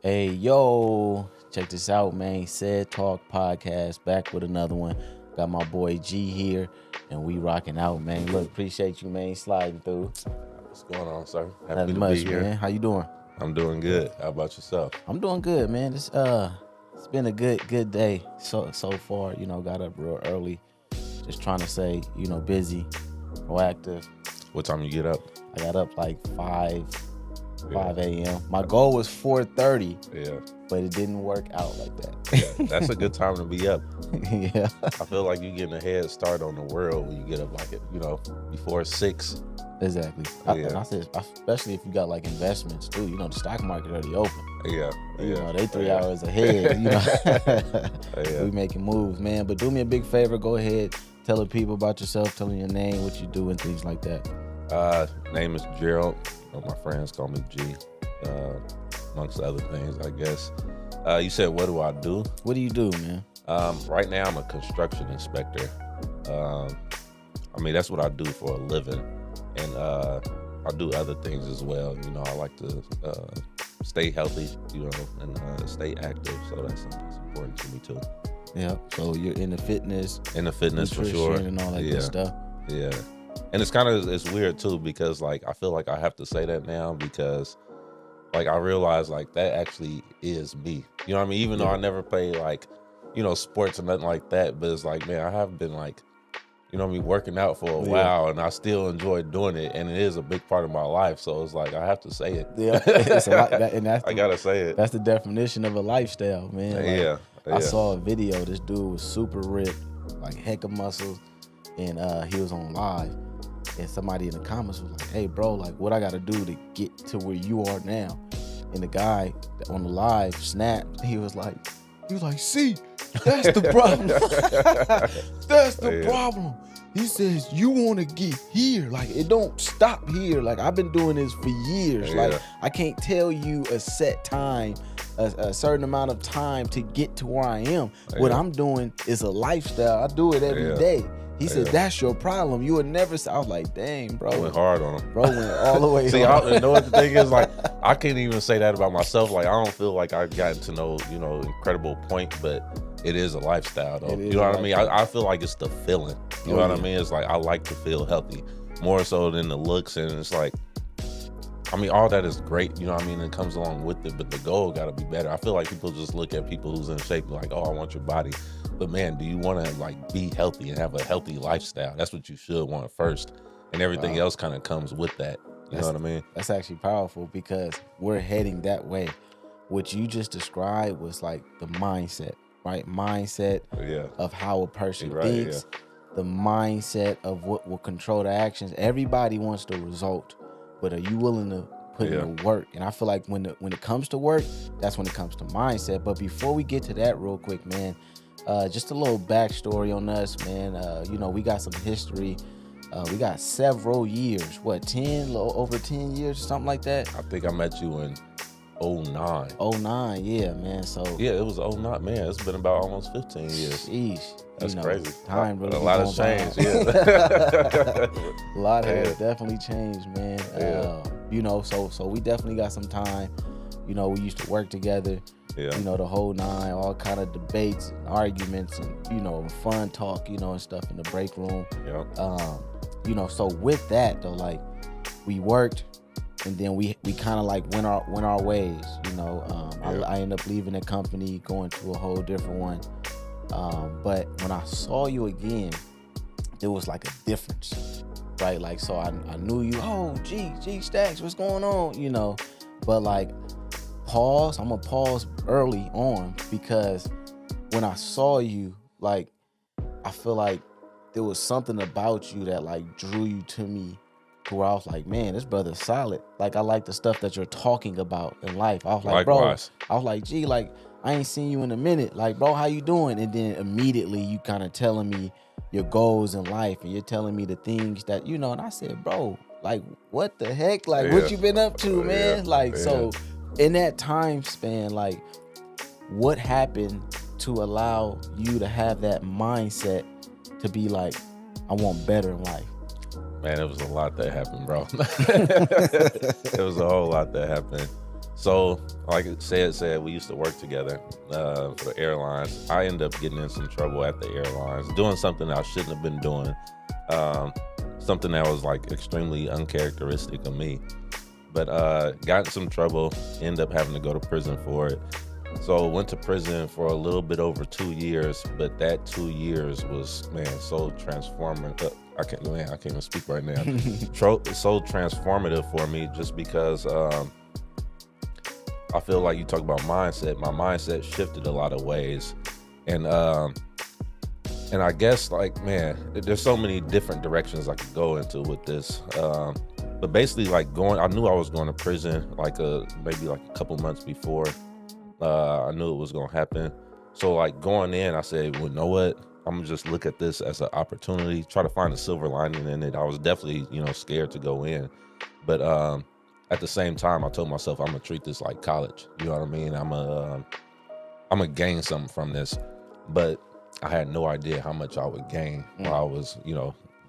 Hey, yo, check this out, man. Said Talk Podcast, back with another one. Got my boy G here, and we rocking out, man. Look, appreciate you, man, sliding through. What's going on, sir? Happy Nothing to much, be here. man. How you doing? I'm doing good. How about yourself? I'm doing good, man. It's been a good day so far. Got up real early, just trying to stay, busy, proactive. What time you get up? I got up like 5 a.m. My goal was 4:30. Yeah. But it didn't work out like that. Yeah, that's a good time to be up. Yeah. I feel like you're getting a head start on the world when you get up before 6. Exactly. And I said, especially if you got like investments too. The stock market already open. Yeah. They 3 hours ahead. We making moves, man. But do me a big favor. Go ahead, tell the people about yourself, tell them your name, what you do, and things like that. Name is Gerald. My friends call me G. Amongst other things, I guess. You said, what do I do? What do you do, man? Right now, I'm a construction inspector. That's what I do for a living. And I do other things as well. I like to stay healthy, and stay active. So that's important to me too. Yeah. So you're in the fitness. For sure. And all that good stuff. Yeah. And it's weird too, because like I feel like I have to say that now because like I realize like that actually is me. You know what I mean? Even though I never played like, sports or nothing like that, but it's like, man, I have been like, working out for a while, and I still enjoy doing it, and it is a big part of my life. So it's like I have to say it. Yeah, it's a lot, I gotta say it. That's the definition of a lifestyle, man. Yeah. I saw a video. This dude was super ripped, like heck of muscles, and he was on live, and somebody in the comments was like, "Hey, bro, like what I gotta do to get to where you are now?" And the guy on the live snapped. He was like, "See, that's the problem. That's the problem." He says, "You want to get here. Like, it don't stop here. Like, I've been doing this for years. Yeah. Like, I can't tell you a set time, a certain amount of time to get to where I am. What I'm doing is a lifestyle. I do it every day." He said, "That's your problem. You would never." I was like, "Dang, bro." I went hard on him. Bro went all the way. See, I know what the thing is. Like, I can't even say that about myself. Like, I don't feel like I've gotten to know, incredible point, but it is a lifestyle, though. You know what I mean? I feel like it's the feeling. You know what I mean? It's like I like to feel healthy more so than the looks, and it's like, all that is great. You know what I mean? It comes along with it, but the goal got to be better. I feel like people just look at people who's in shape like, "Oh, I want your body." But man, do you want to like be healthy and have a healthy lifestyle? That's what you should want first, and everything else kind of comes with that. You know what I mean? That's actually powerful because we're heading that way. What you just described was like the mindset, right? Mindset of how a person thinks, the mindset of what will control the actions. Everybody wants the result, but are you willing to put in the work? And I feel like when it comes to work, that's when it comes to mindset. But before we get to that real quick, man, just a little backstory on us, man. We got some history. We got several years, over 10 years or something like that? I think I met you in 09. 09, yeah, man. So yeah, it was 09, man. It's been about almost 15 years. Sheesh. That's crazy. Time really a lot has changed, A lot has definitely changed, man. So we definitely got some time. We used to work together. Yeah. The whole nine, all kind of debates and arguments and, fun talk, and stuff in the break room. Yeah. So with that though, like we worked and then we kind of like went our ways, I ended up leaving the company, going to a whole different one. But when I saw you again, there was like a difference, right? Like, so I knew you, oh, G Stacks, what's going on? But like, I'm gonna pause early on because when I saw you, like, I feel like there was something about you that like drew you to me to where I was like, man, this brother's solid. Like, I like the stuff that you're talking about in life. I was like, Likewise. Bro, I was like, G, like, I ain't seen you in a minute. Like, bro, how you doing? And then immediately you kind of telling me your goals in life and you're telling me the things that, and I said, bro, like, what the heck? Like, what you been up to, man? So in that time span, like, what happened to allow you to have that mindset to be like, I want better in life? Man, it was a lot that happened, bro. It was a whole lot that happened. So, like it said, we used to work together for the airlines. I ended up getting in some trouble at the airlines, doing something I shouldn't have been doing, something that was like extremely uncharacteristic of me. But got in some trouble, ended up having to go to prison for it. So went to prison for a little bit over 2 years, but that 2 years was, man, so transformative. I can't even speak right now. So transformative for me, just because I feel like you talk about mindset. My mindset shifted a lot of ways, and I guess, like, man, there's so many different directions I could go into with this. But basically, like, I knew I was going to prison maybe like a couple months before. I knew it was gonna happen. So, like, going in, I said, well, you know what? I'm gonna just look at this as an opportunity, try to find a silver lining in it. I was definitely, scared to go in, but at the same time, I told myself I'm gonna treat this like college. You know what I mean? I'm gonna gain something from this, but I had no idea how much I would gain while I was,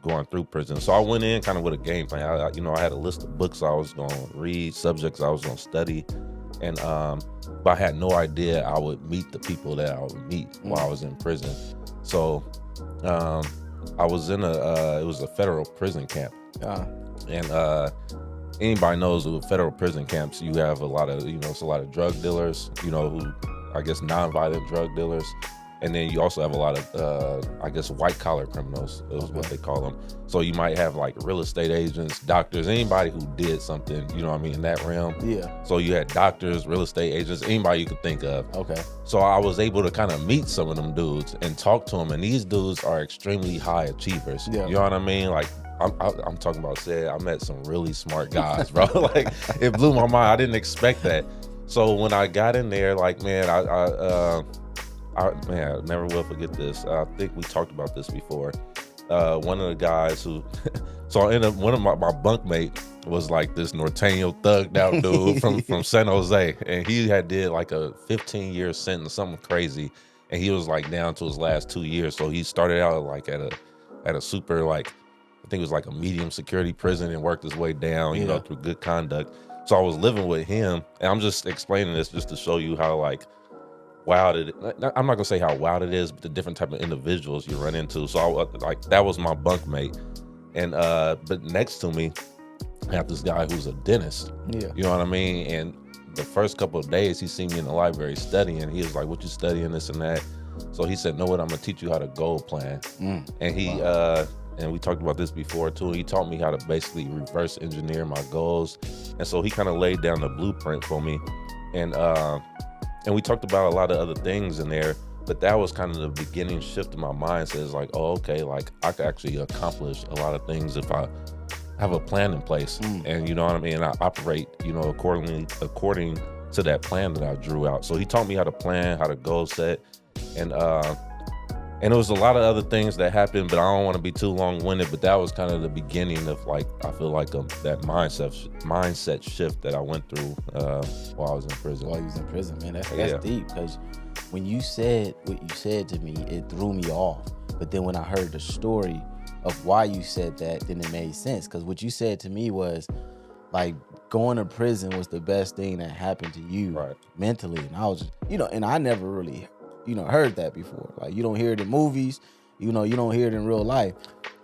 going through prison. So I went in kind of with a game plan. I had a list of books I was gonna read, subjects I was gonna study, and but I had no idea I would meet the people that I would meet while I was in prison. So I was in it was a federal prison camp, and anybody knows with federal prison camps, you have a lot of, it's a lot of drug dealers, who, I guess, nonviolent drug dealers. And then you also have a lot of, I guess, white collar criminals is what they call them. So you might have like real estate agents, doctors, anybody who did something, in that realm. Yeah. So you had doctors, real estate agents, anybody you could think of. Okay. So I was able to kind of meet some of them dudes and talk to them. And these dudes are extremely high achievers. Yeah. You know what I mean? Like, I'm talking about, I met some really smart guys, bro. Like, it blew my mind. I didn't expect that. So when I got in there, like, man, I never will forget this. I think we talked about this before. One of the guys who, so I ended up, one of my bunkmate was like this Norteño thugged out dude from San Jose, and he had did like a 15-year sentence, something crazy, and he was like down to his last 2 years. So he started out like at a super, like, I think it was like a medium security prison, and worked his way down, through good conduct. So I was living with him, and I'm just explaining this just to show you how, like, wild it. I'm not gonna say how wild it is, but the different type of individuals you run into. So that was my bunkmate, and but next to me, I have this guy who's a dentist. Yeah, you know what I mean. And the first couple of days, he seen me in the library studying. He was like, "What you studying, this and that?" So he said, "Know what? I'm gonna teach you how to goal plan." And he and we talked about this before too. He taught me how to basically reverse engineer my goals, and so he kind of laid down the blueprint for me, and we talked about a lot of other things in there, but that was kind of the beginning shift in my mindset. It's like, oh, okay, like, I could actually accomplish a lot of things if I have a plan in place, and you know what I mean. I operate, according to that plan that I drew out. So he taught me how to plan, how to goal set, and there was a lot of other things that happened, but I don't want to be too long-winded. But that was kind of the beginning of, like, I feel like that mindset shift that I went through while I was in prison. While you was in prison, man, that's deep. Because when you said what you said to me, it threw me off. But then when I heard the story of why you said that, then it made sense. Because what you said to me was, like, going to prison was the best thing that happened to you mentally. And I was just, and I never really heard that before. Like, you don't hear it in movies, you don't hear it in real life.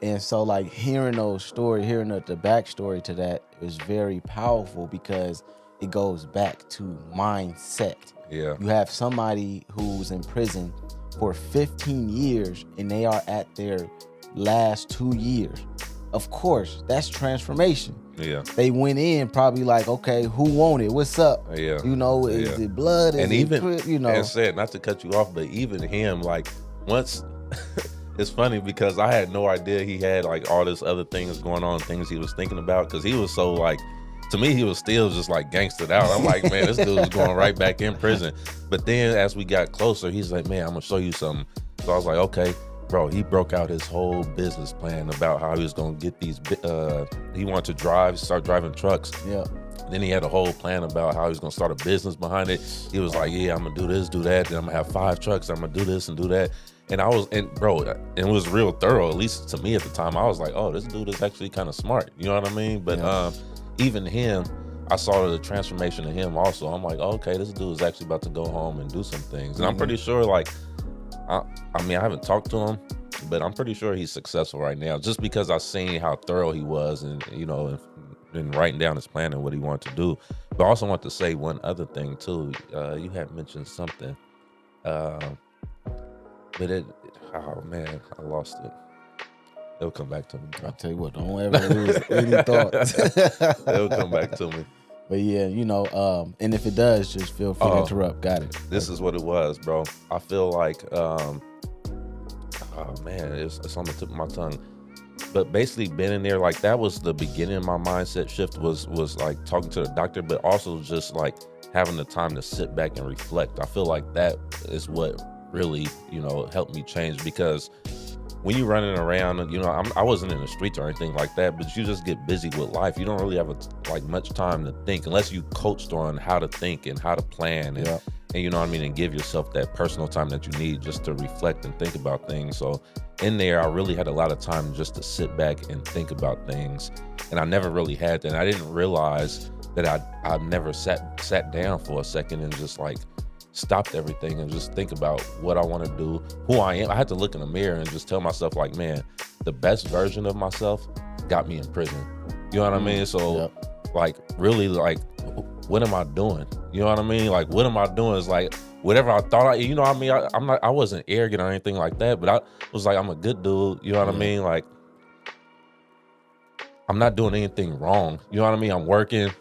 And so, like, hearing those stories, hearing the backstory to that is very powerful, because it goes back to mindset. Yeah. You have somebody who's in prison for 15 years and they are at their last 2 years. Of course, that's transformation. Yeah. They went in probably like, okay, who want it? What's up? Yeah. Is it blood? Is and even, and said, not to cut you off, but even him, like, once, it's funny because I had no idea he had, like, all this other things going on, things he was thinking about, because he was so, like, to me, he was still just, like, gangstered out. I'm like, man, this dude is going right back in prison. But then as we got closer, he's like, man, I'm going to show you something. So I was like, okay. Bro, he broke out his whole business plan about how he was going to get these, he wanted to start driving trucks. Yeah. Then he had a whole plan about how he was going to start a business behind it. He was like, yeah, I'm going to do this, do that. Then I'm going to have 5 trucks. I'm going to do this and do that. And it was real thorough, at least to me at the time. I was like, oh, this dude is actually kind of smart. You know what I mean? But even him, I saw the transformation in him also. I'm like, okay, this dude is actually about to go home and do some things. And I'm pretty sure, like, I mean, I haven't talked to him, but I'm pretty sure he's successful right now just because I seen how thorough he was and, you know, and writing down his plan and what he wanted to do. But I also want to say one other thing, too. You had mentioned something, but oh, man, I lost it. It'll come back to me. I'll tell you what, don't ever lose any thoughts. It'll come back to me. But yeah, you know, and if it does, just feel free to interrupt. Got it. This is what it was, bro. I feel like, oh man, it's on the tip of my tongue. But basically being in there, like that was the beginning of my mindset shift was like talking to the doctor, but also just like having the time to sit back and reflect. I feel like that is what really, you know, helped me change, because when you're running around, you know, I wasn't in the streets or anything like that, but you just get busy with life. You don't really have like much time to think unless you coached on how to think and how to plan and you know what I mean, and give yourself that personal time that you need just to reflect and think about things. So in there, I really had a lot of time just to sit back and think about things, and I never really had that. And I didn't realize that I never sat down for a second and just like stopped everything and just think about what I want to do, who I am. I had to look in the mirror and just tell myself, like, man, the best version of myself got me in prison. You know what I mean? So like really, like, what am I doing? You know what I mean? Like, what am I doing? Is like whatever I thought you know what I mean? I wasn't arrogant or anything like that, but I was like, I'm a good dude. You know what I mean? Like, I'm not doing anything wrong. You know what I mean? I'm working.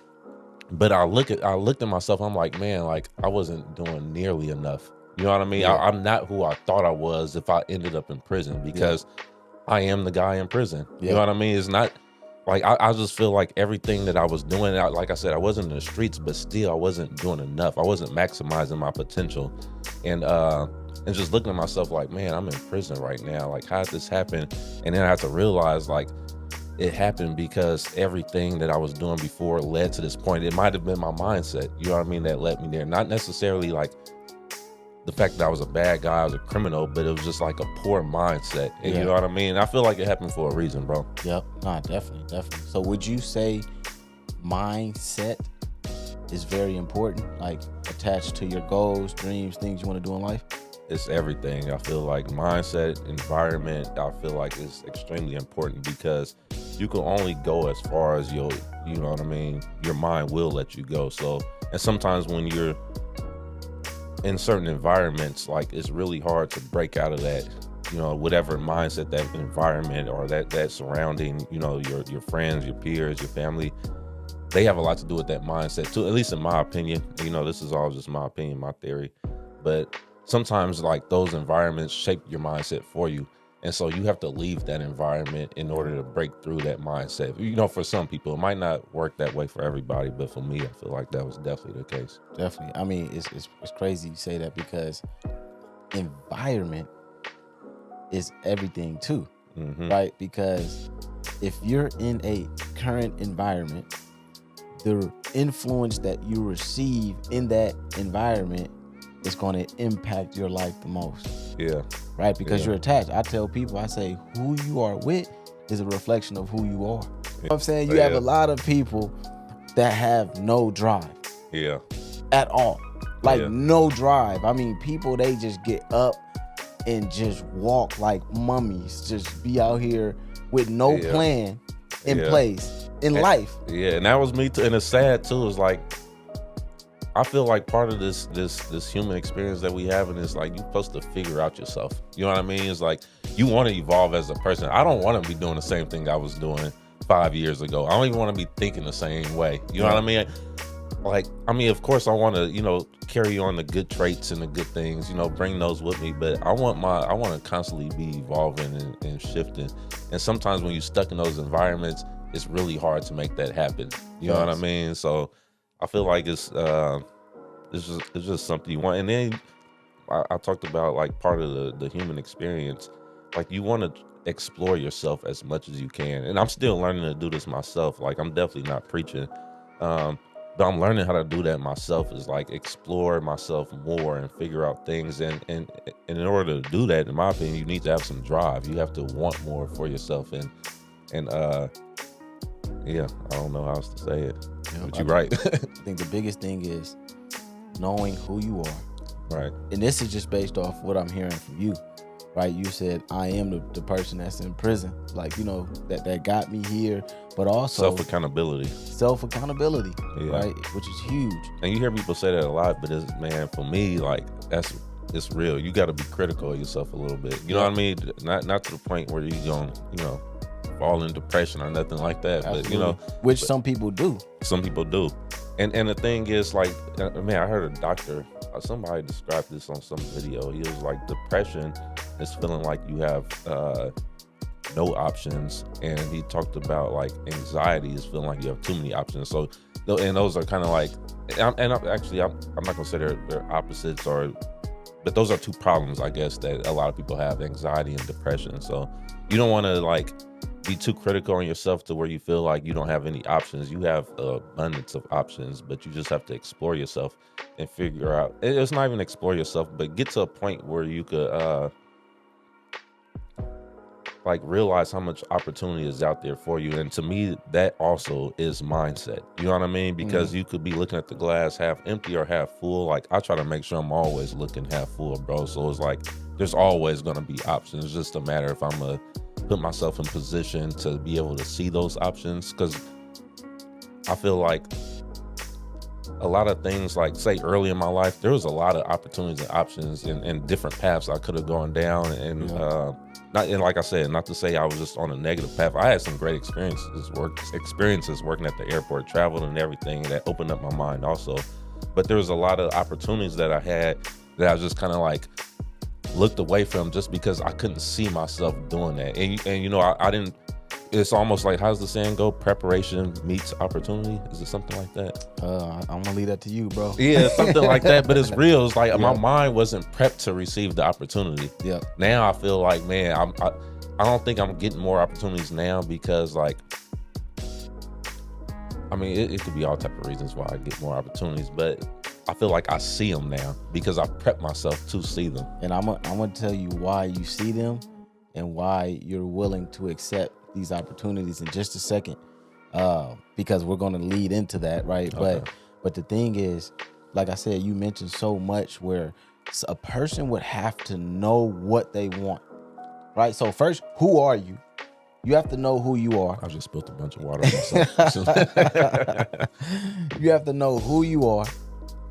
But I looked at myself, I'm like, man, like I wasn't doing nearly enough. You know what I mean? I'm not who I thought I was if I ended up in prison, because I am the guy in prison. You know what I mean? It's not like, I just feel like everything that I was doing, like I said, I wasn't in the streets, but still I wasn't doing enough. I wasn't maximizing my potential. And just looking at myself like, man, I'm in prison right now. Like, how did this happen? And then I had to realize, like, it happened because everything that I was doing before led to this point. It might have been my mindset, you know what I mean, that led me there. Not necessarily like the fact that I was a bad guy, I was a criminal, but it was just like a poor mindset. And you know what I mean? I feel like it happened for a reason, bro. Yep. Nah, definitely. So would you say mindset is very important, like attached to your goals, dreams, things you want to do in life? It's everything. I feel like mindset, environment, I feel like it's extremely important, because you can only go as far as you know what I mean, your mind will let you go. So, and sometimes when you're in certain environments, like it's really hard to break out of that, you know, whatever mindset, that environment or that surrounding, you know, your friends, your peers, your family, they have a lot to do with that mindset too, at least in my opinion. You know, this is all just my opinion, my theory, but sometimes like those environments shape your mindset for you. And so you have to leave that environment in order to break through that mindset. You know, for some people, it might not work that way for everybody, but for me, I feel like that was definitely the case. Definitely. I mean, it's crazy you say that, because environment is everything too, right? Because if you're in a current environment, the influence that you receive in that environment is going to impact your life the most. Yeah. Right? Because you're attached. I tell people, I say, who you are with is a reflection of who you are. You know what I'm saying? You have a lot of people that have no drive. Yeah. At all. Like no drive. I mean, people, they just get up and just walk like mummies. Just be out here with no plan in place in life. Yeah, and that was me too. And it's sad too. It's like, I feel like part of this human experience that we have, and is like, you're supposed to figure out yourself. You know what I mean? It's like, you want to evolve as a person. I don't want to be doing the same thing I was doing 5 years ago. I don't even want to be thinking the same way. You know what I mean? Like, I mean, of course I want to, you know, carry on the good traits and the good things, you know, bring those with me. But I want to constantly be evolving and shifting. And sometimes when you're stuck in those environments, it's really hard to make that happen. You know what I mean? So I feel like it's just something you want. And then I talked about like part of the human experience. Like, you want to explore yourself as much as you can. And I'm still learning to do this myself. Like, I'm definitely not preaching. But I'm learning how to do that myself, is like explore myself more and figure out things. And in order to do that, in my opinion, you need to have some drive. You have to want more for yourself. And Yeah, I don't know how else to say it. But you're I right. think the biggest thing is knowing who you are. Right. And this is just based off what I'm hearing from you, right? You said, I am the person that's in prison. Like, you know, that got me here, but also self-accountability, yeah. Right? Which is huge. And you hear people say that a lot, but it's, man, for me, like, it's real. You got to be critical of yourself a little bit. You know what I mean? Not to the point where you're going, you know, fall in depression or nothing like that. Absolutely. But, you know. Which some people do. Some people do. And the thing is, like, man, I heard a doctor, somebody described this on some video. He was like, depression is feeling like you have no options. And he talked about, like, anxiety is feeling like you have too many options. So, and those are kind of like, I'm not going to say they're opposites, but those are two problems, I guess, that a lot of people have, anxiety and depression. So you don't want to, like, be too critical on yourself to where you feel like you don't have any options. You have an abundance of options, but you just have to explore yourself and figure out. It's not even explore yourself, but get to a point where you could like realize how much opportunity is out there for you. And to me, that also is mindset. You know what I mean? Because you could be looking at the glass half empty or half full. Like, I try to make sure I'm always looking half full, bro. So it's like there's always gonna be options. It's just a matter if I'm a put myself in position to be able to see those options, because I feel like a lot of things, like, say, early in my life, there was a lot of opportunities and options and different paths I could have gone down, and like I said, not to say I was just on a negative path. I had some great experiences working at the airport, traveling and everything, that opened up my mind also. But there was a lot of opportunities that I had that I was just kind of like looked away from, just because I couldn't see myself doing that. And you know, I didn't, it's almost like, how's the saying go? Preparation meets opportunity. Is it something like that? I'm gonna leave that to you, bro. Yeah, something like that. But it's real. It's like my mind wasn't prepped to receive the opportunity. Yeah. Now I feel like, man, I don't think I'm getting more opportunities now, because, like, I mean, it could be all type of reasons why I get more opportunities, but I feel like I see them now because I prep myself to see them. And I'm gonna tell you why you see them and why you're willing to accept these opportunities in just a second, because we're gonna lead into that, right? Okay. But the thing is, like I said, you mentioned so much where a person would have to know what they want, right? So first, who are you? You have to know who you are. I just spilled a bunch of water on myself. You have to know who you are.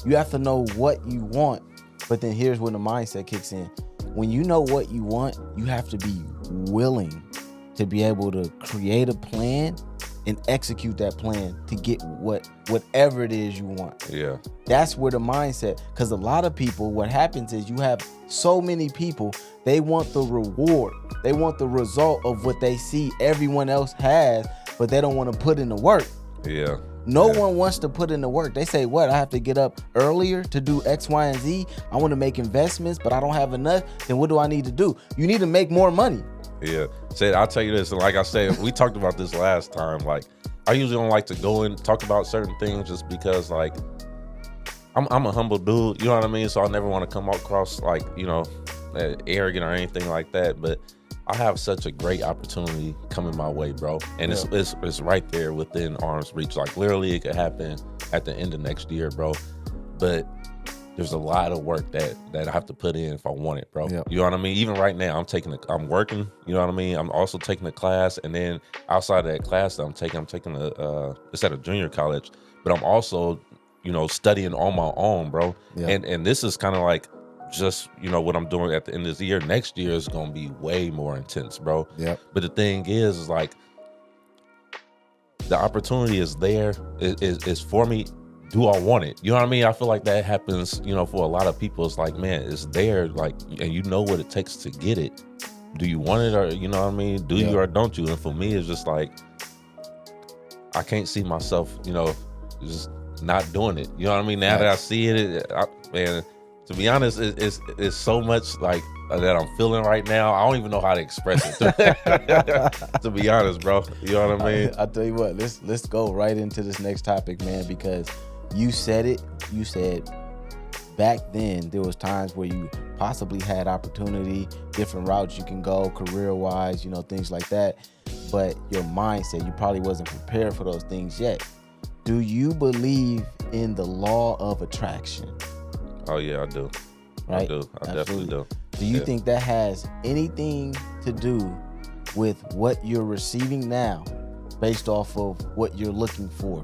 You have to know what you want. But then here's when the mindset kicks in. When you know what you want, you have to be willing to be able to create a plan and execute that plan to get whatever it is you want. Yeah. That's where the mindset, because a lot of people, what happens is you have so many people, they want the reward. They want the result of what they see everyone else has, but they don't want to put in the work. Yeah. No one wants to put in the work. They say, what? I have to get up earlier to do X, Y, and Z. I want to make investments, but I don't have enough. Then what do I need to do? You need to make more money. Yeah. I'll tell you this. And like I said, we talked about this last time. Like, I usually don't like to go and talk about certain things just because, like, I'm a humble dude. You know what I mean? So I never want to come across like, you know, arrogant or anything like that. But I have such a great opportunity coming my way, bro. And it's right there within arm's reach. Like, literally, it could happen at the end of next year, bro. But there's a lot of work that I have to put in if I want it, bro. Yep. You know what I mean? Even right now, I'm working. You know what I mean? I'm also taking a class, and then outside of that class that I'm taking it's at a junior college, but I'm also, you know, studying on my own, bro. Yep. And this is kind of like just, you know, what I'm doing at the end of the year. Next year is gonna be way more intense, bro. Yep. But the thing is like, the opportunity is there. Is for me. Do I want it? You know what I mean? I feel like that happens, you know, for a lot of people. It's like, man, it's there, like, and you know what it takes to get it. Do you want it, or, you know what I mean? Do you or don't you? And for me, it's just like, I can't see myself, you know, just not doing it. You know what I mean? Now that I see it, man, to be honest, it's so much like that I'm feeling right now. I don't even know how to express it. To be honest, bro. You know what I mean? I'll tell you what, let's go right into this next topic, man, because you said it. You said back then there was times where you possibly had opportunity, different routes you can go career-wise, you know, things like that. but your mindset, you probably wasn't prepared for those things yet. Do you believe in the law of attraction? Oh yeah, I do. Right? I do. I definitely do. Do you think that has anything to do with what you're receiving now based off of what you're looking for?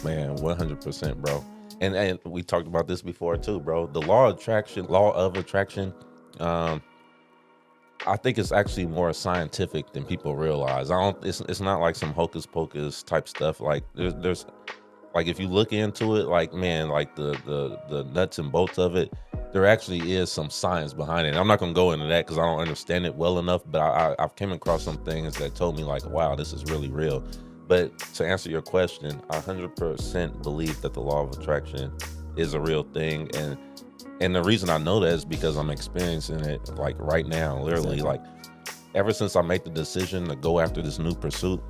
Man, 100%, bro. And we talked about this before too, bro. The law of attraction, I think it's actually more scientific than people realize. It's not like some hocus pocus type stuff. Like there's like, if you look into it, like, man, like the nuts and bolts of it, there actually is some science behind it. And I'm not gonna go into that because I don't understand it well enough, but I've came across some things that told me like, wow, this is really real. But to answer your question, I 100% believe that the law of attraction is a real thing. And the reason I know that is because I'm experiencing it like right now, literally. Like ever since I made the decision to go after this new pursuit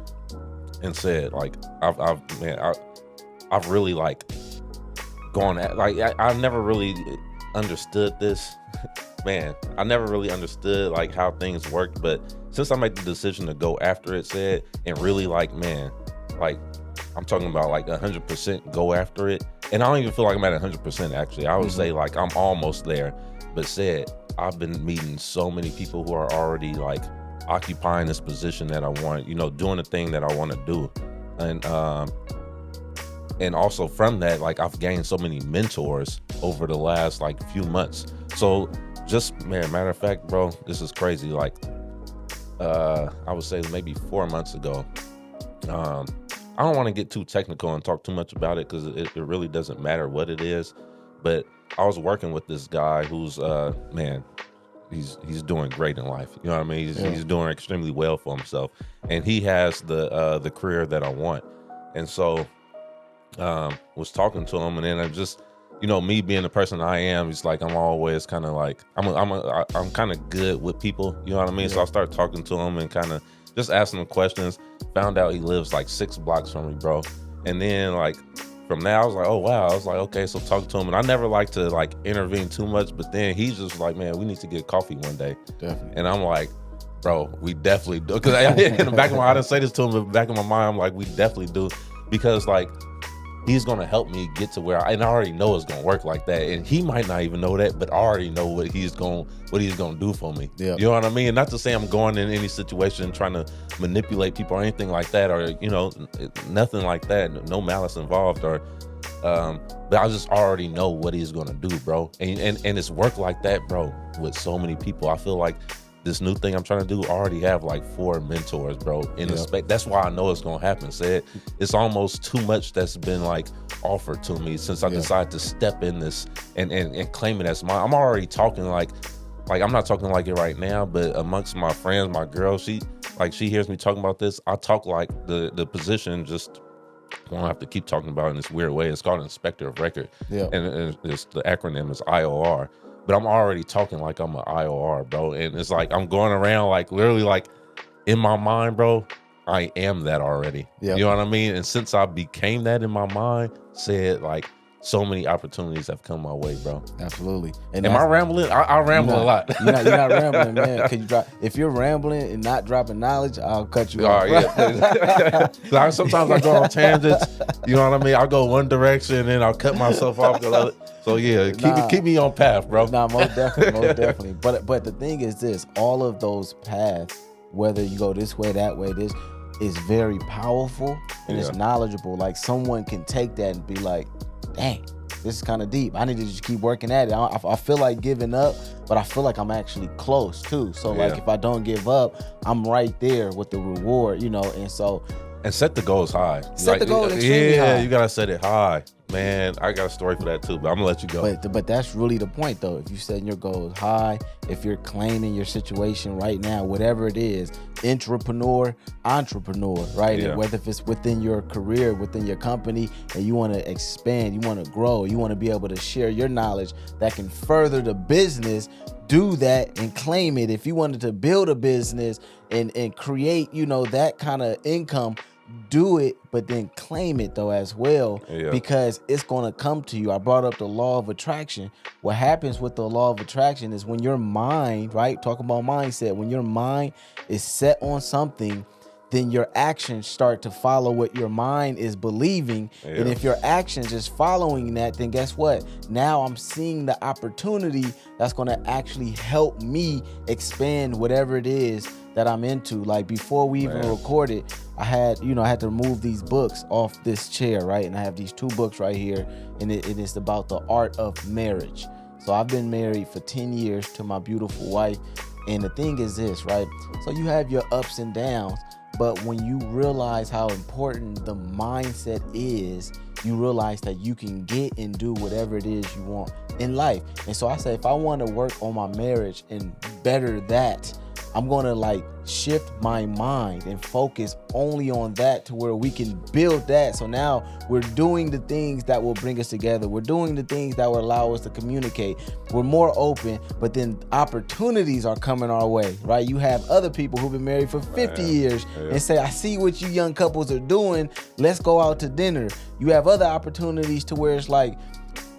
and said like, I've really like gone at, like, I never really understood this, man. I never really understood like how things worked, but since I made the decision to go after it, said, and really like, man, like I'm talking about like 100% go after it. And I don't even feel like I'm at 100% actually. I would say like I'm almost there, but said I've been meeting so many people who are already like occupying this position that I want, you know, doing the thing that I want to do. And also from that, like I've gained so many mentors over the last like few months. So just, man, matter of fact, bro, this is crazy. Like, I would say maybe 4 months ago, I don't want to get too technical and talk too much about it because it really doesn't matter what it is. But I was working with this guy who's, man, he's doing great in life. You know what I mean? He's doing extremely well for himself, and he has the career that I want. And so, was talking to him, and then I just, you know, me being the person I am, it's like I'm always kind of like I'm kind of good with people. You know what I mean? So I started talking to him and kind of just asking him questions. Found out he lives like 6 blocks from me, bro. And then like from there, I was like, oh wow. I was like, okay, so talk to him. And I never like to like intervene too much, but then he's just like, man, we need to get coffee one day. Definitely. And I'm like, bro, we definitely do. Because in the back of my, I didn't say this to him, but in the back of my mind, I'm like, we definitely do. Because like, he's gonna help me get to where and I already know it's gonna work like that. And he might not even know that, but I already know what he's gonna do for me. Yeah. You know what I mean? And not to say I'm going in any situation trying to manipulate people or anything like that, or, you know, nothing like that. No malice involved, or but I just already know what he's gonna do, bro. And it's worked like that, bro, with so many people. I feel like this new thing I'm trying to do, I already have like 4 mentors, bro. In that's why I know it's gonna happen. Said it's almost too much that's been like offered to me since I decided to step in this and claim it as mine. I'm already talking like I'm not talking like it right now, but amongst my friends, my girl, she hears me talking about this. I talk like the position, just I don't have to keep talking about it in this weird way. It's called Inspector of Record. Yeah. And it's the acronym is IOR. But I'm already talking like I'm an IOR, bro. And it's like I'm going around like literally like in my mind, bro, I am that already. Yep. You know what I mean? And since I became that in my mind, said like so many opportunities have come my way, bro. Absolutely. And am I rambling? I ramble a lot. You're not rambling, man. If you're rambling and not dropping knowledge, I'll cut you off. Yeah. Sometimes I go on tangents. You know what I mean? I'll go one direction and then I'll cut myself off. So yeah, keep me on path, bro. Nah, most definitely. But the thing is this: all of those paths, whether you go this way, that way, this is very powerful and it's knowledgeable. Like someone can take that and be like, dang, this is kind of deep. I need to just keep working at it. I feel like giving up, but I feel like I'm actually close too. So like if I don't give up, I'm right there with the reward, you know. And so, and set the goals high. Set the goals extremely high. Yeah, you gotta set it high. Man, I got a story for that too, but I'm gonna let you go. But that's really the point though. If you're setting your goals high, if you're claiming your situation right now, whatever it is, entrepreneur, right? Yeah. And whether if it's within your career, within your company, and you want to expand, you want to grow, you want to be able to share your knowledge that can further the business, do that and claim it. If you wanted to build a business and create, you know, that kind of income, do it, but then claim it though as well, because it's going to come to you. I brought up the law of attraction. What happens with the law of attraction is when your mind, right, talking about mindset, when your mind is set on something, then your actions start to follow what your mind is believing. Yeah. And if your actions is following that, then guess what? Now I'm seeing the opportunity that's going to actually help me expand whatever it is that I'm into. Like before we even recorded, I had to remove these books off this chair, right? And I have these 2 books right here, and it is about the art of marriage. So I've been married for 10 years to my beautiful wife. And the thing is this, right? So you have your ups and downs, but when you realize how important the mindset is, you realize that you can get and do whatever it is you want in life. And so I say, if I want to work on my marriage and better that, I'm going to like shift my mind and focus only on that to where we can build that. So now we're doing the things that will bring us together. We're doing the things that will allow us to communicate. We're more open, but then opportunities are coming our way, right? You have other people who've been married for 50 years and say, I see what you young couples are doing. Let's go out to dinner. You have other opportunities to where it's like,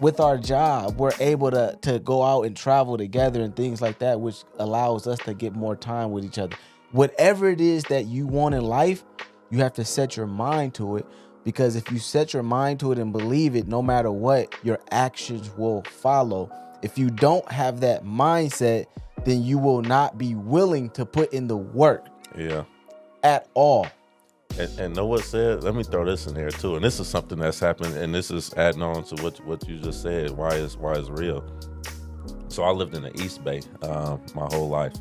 with our job, we're able to go out and travel together and things like that, which allows us to get more time with each other. Whatever it is that you want in life, you have to set your mind to it, because if you set your mind to it and believe it, no matter what, your actions will follow. If you don't have that mindset, then you will not be willing to put in the work at all. And know what said? Let me throw this in here too. And this is something that's happened, and this is adding on to what you just said. Why is real? So I lived in the East Bay my whole life,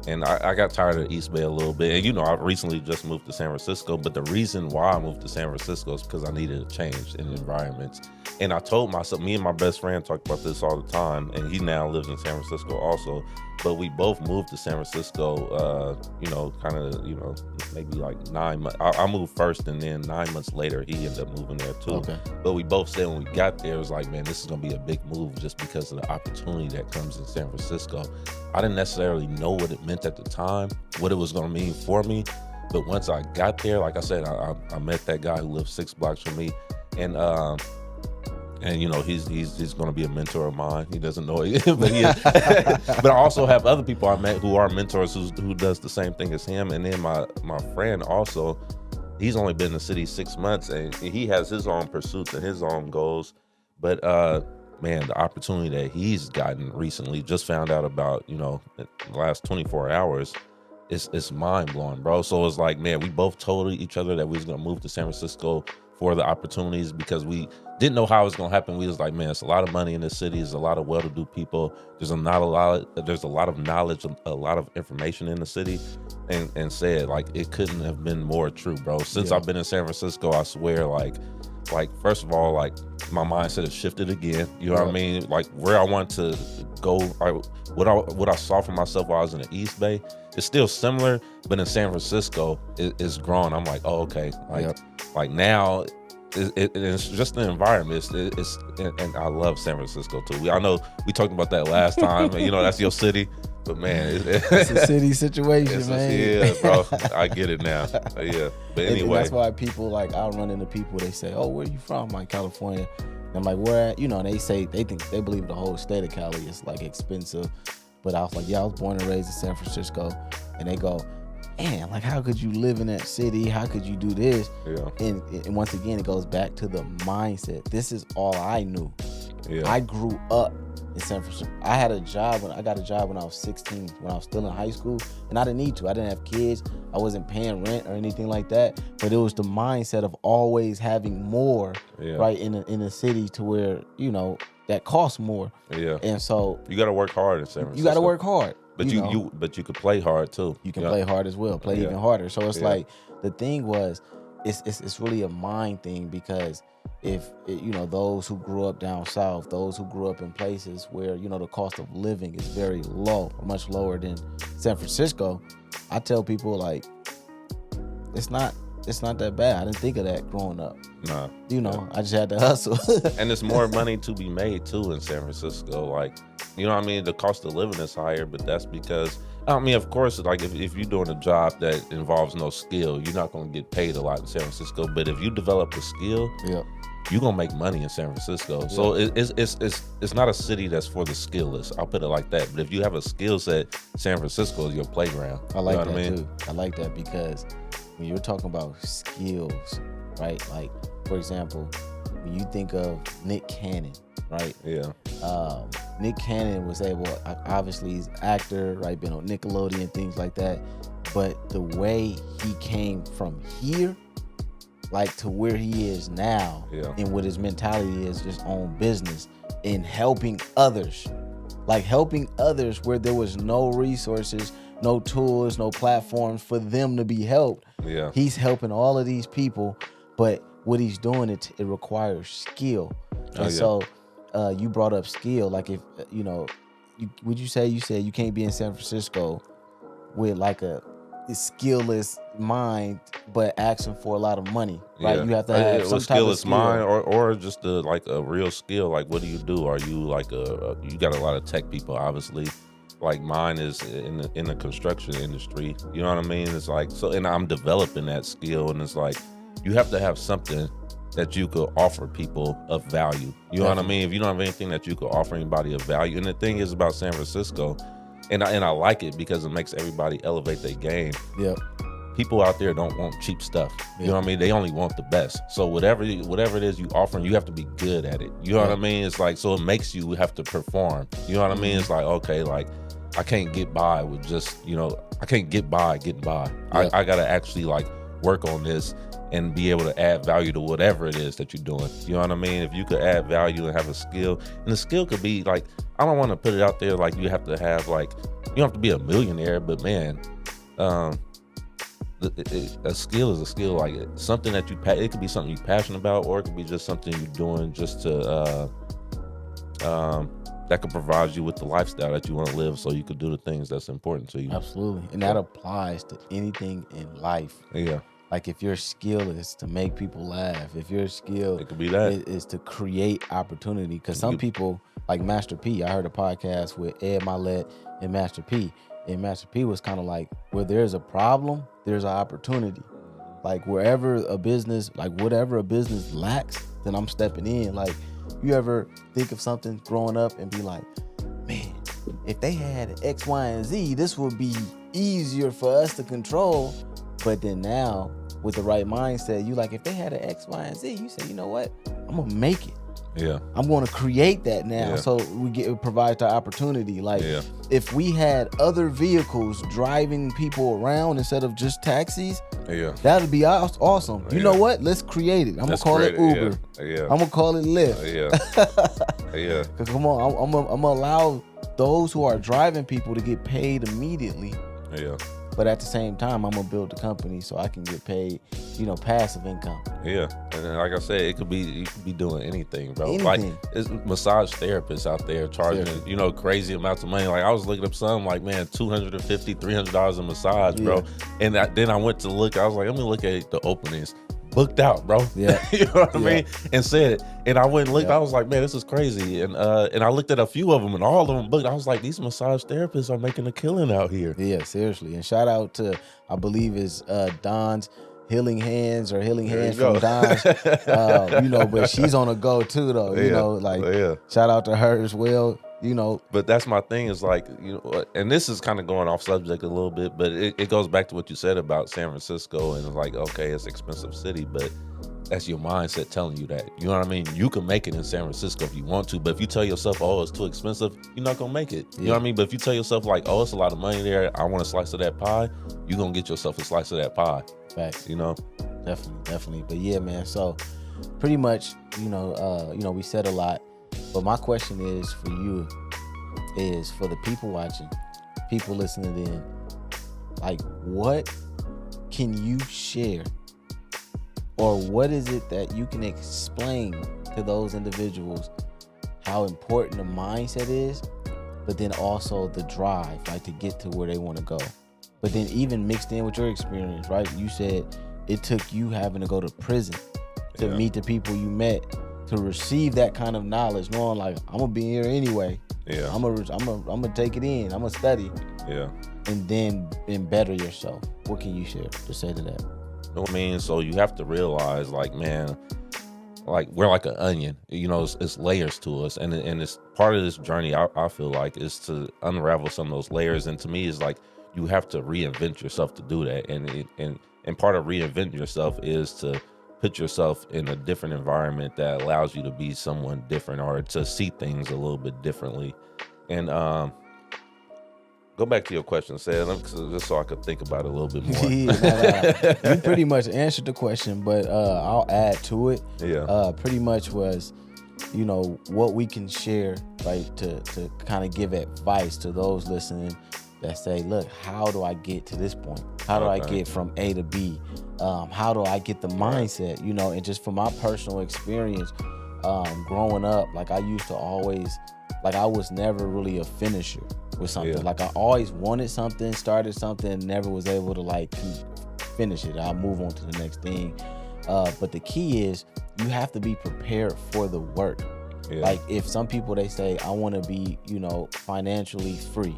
and I got tired of the East Bay a little bit. And I recently just moved to San Francisco. But the reason why I moved to San Francisco is because I needed a change in environments. And I told myself, me and my best friend talk about this all the time, and he now lives in San Francisco also. But we both moved to San Francisco, maybe like 9 months. I moved first, and then 9 months later, he ended up moving there too. Okay. But we both said when we got there, it was like, man, this is going to be a big move just because of the opportunity that comes in San Francisco. I didn't necessarily know what it meant at the time, what it was going to mean for me. But once I got there, like I said, I met that guy who lived 6 blocks from me. And he's going to be a mentor of mine. He doesn't know it, but he is. But I also have other people I met who are mentors who does the same thing as him. And then my friend also, he's only been in the city 6 months, and he has his own pursuits and his own goals. But man, the opportunity that he's gotten recently, just found out about, in the last 24 hours, it's mind blowing, bro. So it's like, man, we both told each other that we was gonna move to San Francisco for the opportunities because we didn't know how it was gonna happen. We was like, man, it's a lot of money in this city. There's a lot of well-to-do people. There's a lot of knowledge, a lot of information in the city, and said like it couldn't have been more true, bro. Since I've been in San Francisco, I swear, like first of all, like my mindset has shifted again. You know what I mean? Like where I want to go, what I saw for myself while I was in the East Bay, it's still similar, but in San Francisco, it's grown. I'm like, oh, okay, like now. It's just the environment. It's and I love San Francisco too. I know we talked about that last time. That's your city, but man, it's a city situation, man. Yeah, bro, I get it now. Yeah, but anyway, and that's why people like I'll run into people. They say, "Oh, where are you from?" I'm like, California. And I'm like, where at? And they say they believe the whole state of Cali is like expensive. But I was like, yeah, I was born and raised in San Francisco, and they go, man, like how could you live in that city? How could you do this? Yeah. And once again, it goes back to the mindset. This is all I knew. Yeah. I grew up in San Francisco. I got a job when I was 16, when I was still in high school, and I didn't need to. I didn't have kids. I wasn't paying rent or anything like that. But it was the mindset of always having more, right, in a city to where, that costs more. Yeah. And so you got to work hard in San Francisco. You got to work hard. But you could play hard too. You can play hard as well. Play even harder. So it's like the thing was, it's really a mind thing, because if those who grew up down south, those who grew up in places where the cost of living is very low, or much lower than San Francisco, I tell people like it's not that bad. I didn't think of that growing up. Nah. I just had to hustle. And there's more money to be made too in San Francisco. Like, the cost of living is higher, but that's because, of course, like if you're doing a job that involves no skill, you're not going to get paid a lot in San Francisco. But if you develop a skill, you're going to make money in San Francisco. So it's not a city that's for the skillless. I'll put it like that. But if you have a skill set, San Francisco is your playground. I like that too. I like that because when you're talking about skills, right? Like, for example, when you think of Nick Cannon, right? Yeah. Nick Cannon was able, obviously he's an actor, right? Been on Nickelodeon, things like that. But the way he came from here, like to where he is now, and what his mentality is, just on business and helping others, like helping others where there was no resources, no tools, no platforms for them to be helped. Yeah. He's helping all of these people, but what he's doing, it requires skill. And so you brought up skill. Like, if would you say you can't be in San Francisco with like a skillless mind, but asking for a lot of money, right? You have to have some type of skill. Mind, or just like a real skill. Like, what do you do? Are you like you got a lot of tech people, obviously. Like, mine is in the construction industry. You know what I mean? It's like, so, and I'm developing that skill, and it's like, you have to have something that you could offer people of value. You know what I mean? If you don't have anything that you could offer anybody of value, and the thing is about San Francisco, and I like it because it makes everybody elevate their game. Yep. People out there don't want cheap stuff. You know what I mean? They only want the best. So whatever it is you offering, you have to be good at it. You know what I mean? It's like, so it makes you have to perform. You know what I mean? It's like, okay, like, I can't get by with just, I can't get by getting by. Yep. I gotta actually like work on this and be able to add value to whatever it is that you're doing. You know what I mean? If you could add value and have a skill, and the skill could be like, I don't want to put it out there like you have to have like, you don't have to be a millionaire, but man, a skill is a skill. Like, something that it could be something you're passionate about, or it could be just something you're doing just to that could provide you with the lifestyle that you want to live, so you could do the things that's important to you. Absolutely. And that applies to anything in life. Yeah. Like, if your skill is to make people laugh, if your skill it could be that is to create opportunity, because some people, like Master P, I heard a podcast with Ed Milet and Master P, and Master P was kind of like, where there's a problem, there's an opportunity. Like, wherever a business, like whatever a business lacks, then I'm stepping in. Like, you ever think of something growing up and be like, man, if they had X, Y, and Z, this would be easier for us to control. But then now, with the right mindset, you like, if they had an X, Y, and Z, you say, you know what? I'm gonna make it. Yeah. I'm gonna create that now. So it provides the opportunity. Like, if we had other vehicles driving people around instead of just taxis, that'd be awesome. You know what? Let's create it. I'm gonna call it Uber. I'm gonna call it Lyft. Cause come on, I'm gonna allow those who are driving people to get paid immediately. But at the same time, I'm gonna build the company so I can get paid, passive income. And then, like I said, you could be doing anything, bro. Anything. Like, it's massage therapists out there charging, crazy amounts of money. Like, I was looking up some, like, man, $250, $300 a massage, bro. And then I went to look. I was like, let me look at the openings. Booked out, bro. You know what I mean? And said it. And I went and looked. I was like, man, this is crazy. And I looked at a few of them, and all of them booked. I was like, these massage therapists are making a killing out here. Yeah, seriously. And shout out to, I believe is Don's Healing Hands, or Healing Hands from Don's. But she's on a go too, though. Shout out to her as well. But that's my thing, is like, and this is kind of going off subject a little bit, but it goes back to what you said about San Francisco, and like, okay, it's an expensive city, but that's your mindset telling you that. You know what I mean? You can make it in San Francisco if you want to, but if you tell yourself, oh, it's too expensive, you're not gonna make it. You know what I mean? But if you tell yourself, like, oh, it's a lot of money there, I want a slice of that pie, you're gonna get yourself a slice of that pie. Facts. Definitely. But yeah, man, so pretty much, we said a lot. But my question is for you, is for the people watching, people listening in, like, what can you share, or what is it that you can explain to those individuals how important the mindset is, but then also the drive, like, to get to where they want to go. But then even mixed in with your experience, right? You said it took you having to go to prison to meet the people you met, to receive that kind of knowledge, knowing like, I'm gonna be here anyway. I'm gonna take it in. I'm gonna study. And then better yourself. What can you share to say to that? I mean, so you have to realize, like, man, like, we're like an onion. It's layers to us, and it's part of this journey. I feel like is to unravel some of those layers, and to me, it's like, you have to reinvent yourself to do that, and And part of reinventing yourself is to put yourself in a different environment that allows you to be someone different or to see things a little bit differently. And go back to your question, Sad, just so I could think about it a little bit more. You pretty much answered the question, but I'll add to it. Yeah. Pretty much was, you know, what we can share, right, to kind of give advice to those listening that say, look, how do I get to this point? How do I get from A to B? How do I get the mindset, you know? And just from my personal experience, growing up, like I used to always, like I was never really a finisher with something. Yeah. Like I always wanted something, started something, and never was able to like finish it. I'll move on to the next thing. But the key is you have to be prepared for the work. Yeah. Like if some people, they say, I want to be, you know, financially free.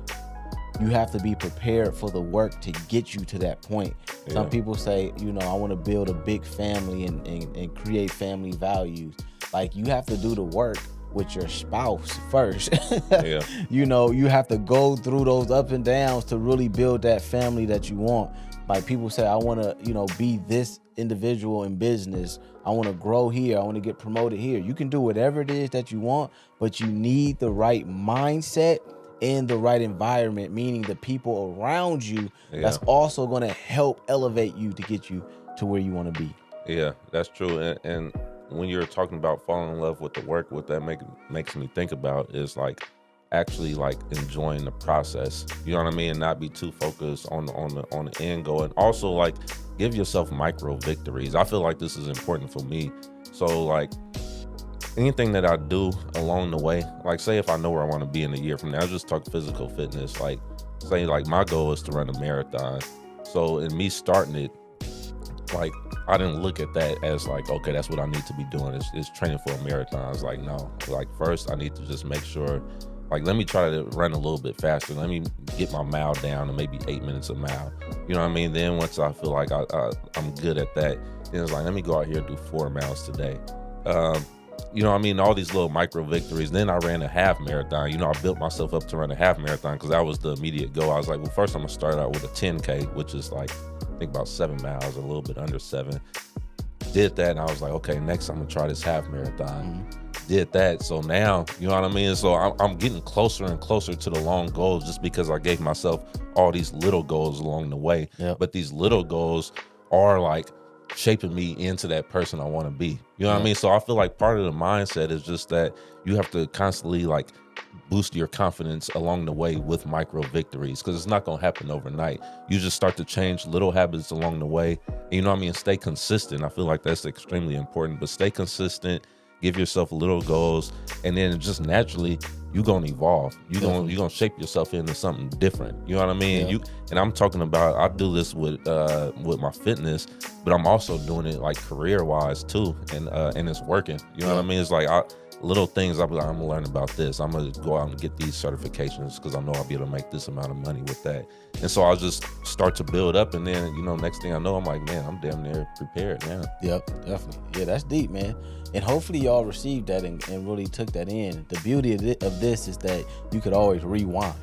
You have to be prepared for the work to get you to that point. Yeah. Some people say, you know, I want to build a big family and create family values. Like you have to do the work with your spouse first. Yeah. You know, you have to go through those ups and downs to really build that family that you want. Like people say, I want to, you know, be this individual in business. I want to grow here. I want to get promoted here. You can do whatever it is that you want, but you need the right mindset in the right environment, meaning the people around you that's also going to help elevate you to get you to where you want to be. Yeah, that's true. And when you're talking about falling in love with the work, what that makes me think about is like actually like enjoying the process. You know what I mean? And not be too focused on the end goal. And also like give yourself micro victories. I feel like this is important for me. So like anything that I do along the way, like say if I know where I want to be in a year from now, I'll just talk physical fitness. Like say like my goal is to run a marathon. So in me starting it, like I didn't look at that as like, okay, that's what I need to be doing is training for a marathon. I was like, no, like first I need to just make sure, like let me try to run a little bit faster. Let me get my mile down to maybe 8 minutes a mile. You know what I mean? Then once I feel like I'm good at that, then it's like, let me go out here and do 4 miles today. You know what I mean? All these little micro victories. Then I ran a half marathon. You know, I built myself up to run a half marathon because that was the immediate goal. I was like, well, first I'm going to start out with a 10K, which is like, I think about 7 miles, a little bit under 7. Did that, and I was like, okay, next I'm going to try this half marathon. Did that. So now, you know what I mean? So I'm getting closer and closer to the long goals just because I gave myself all these little goals along the way. Yep. But these little goals are like shaping me into that person I want to be. You know what I mean? So I feel like part of the mindset is just that you have to constantly like boost your confidence along the way with micro victories because it's not going to happen overnight. You just start to change little habits along the way. And, you know what I mean? Stay consistent. I feel like that's extremely important, but stay consistent. Give yourself little goals, and then just naturally you're gonna evolve. You're gonna shape yourself into something different. You know what I mean? Yeah. And I'm talking about, I do this with my fitness, but I'm also doing it like career wise too, and it's working. You know what I mean? It's like little things. I'm gonna learn about this. I'm gonna go out and get these certifications because I know I'll be able to make this amount of money with that. And so I'll just start to build up, and then next thing I know, I'm like, man, I'm damn near prepared now. Yep, definitely. Yeah, that's deep, man. And hopefully y'all received that and really took that in. The beauty of this is that you could always rewind.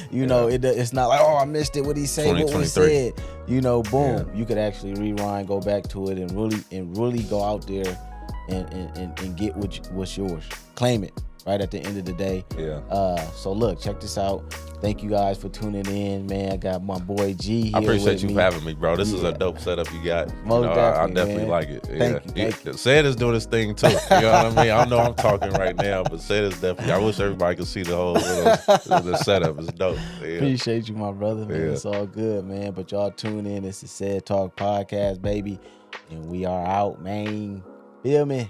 You know, it's not like, oh, I missed it. What he said? What we said? Boom. Yeah. You could actually rewind, go back to it, and really go out there and get what's yours. Claim it right at the end of the day. Yeah. So look, check this out. Thank you guys for tuning in, man. I got my boy G here. I appreciate you for having me, bro. This is a dope setup you got. I definitely like it. Thank you. Sad is doing his thing too. You know what I mean? I know I'm talking right now, but Sad is definitely. I wish everybody could see the whole the setup. It's dope. Yeah. Appreciate you, my brother, man. It's all good, man. But y'all tune in. It's the Sad Talk Podcast, baby. And we are out, man. Feel me?